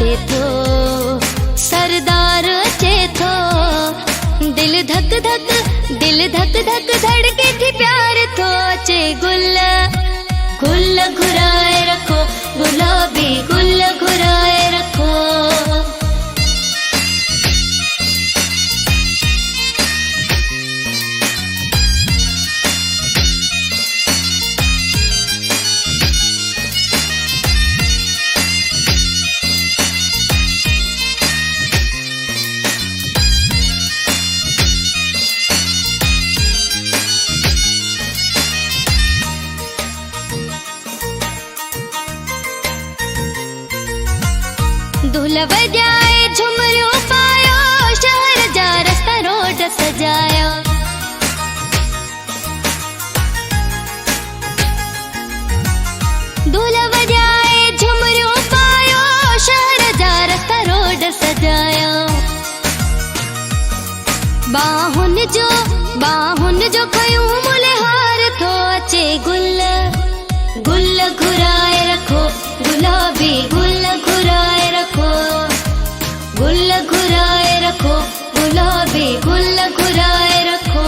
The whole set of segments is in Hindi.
अचे थो, सरदार अचे थो। दिल धक धक धड़के थी प्यार थो अचे। गुल गुल घुराए रखो, गुलाबी गुल घुराए रखो। दुल्हा बजाए झुमरियो पायो, शहर जा रास्ता रोड सजाया। दुल्हा बजाए झुमरियो पायो, शहर जा रास्ता रोड सजाया। बाहुन जो खयूं मुले हार थो अचे। गुल गुल घुराए रखो, गुलाबी गुल घुराए रखो। गुल घुराए रखो, गुलाबी गुल घुराए रखो।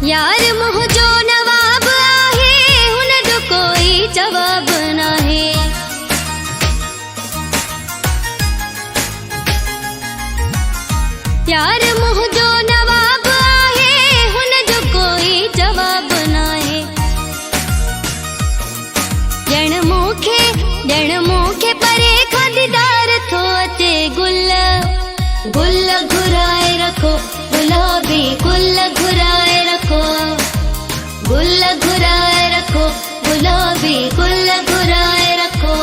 यार मुँह जो नवाब आहे, हुन जो कोई जवाब नाहे। यार मुँह जो नवाब आहे, हुन जो कोई जवाब नाहे। ॼण मूंखे परे खां दीदार थो अचे। गुल गुल घुराए रखो, गुलाबी गुल घुराए रखो। गुल घुराए रखो, गुलाबी गुल घुराए रखो।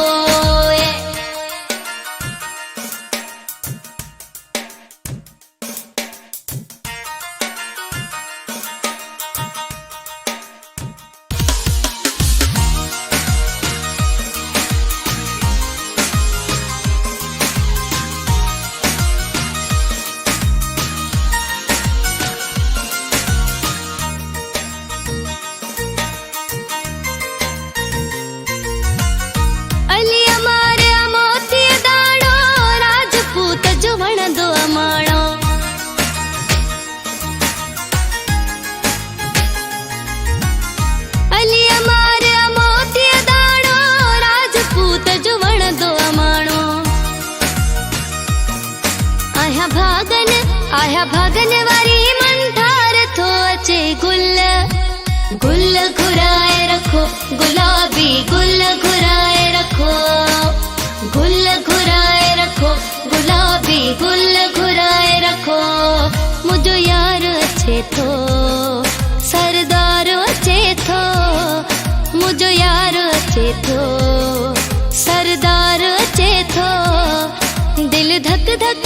आया भागन वारी मंठार थो अचे। गुल गुल घुराए रखो, गुलाबी गुल घुराए रखो। गुल घुराए रखो, गुलाबी गुल घुराए रखो। मुझो यार अचे थो, सरदार अचे थो। मुझो यार अचे थो, सरदार अचे थो। दिल धक धक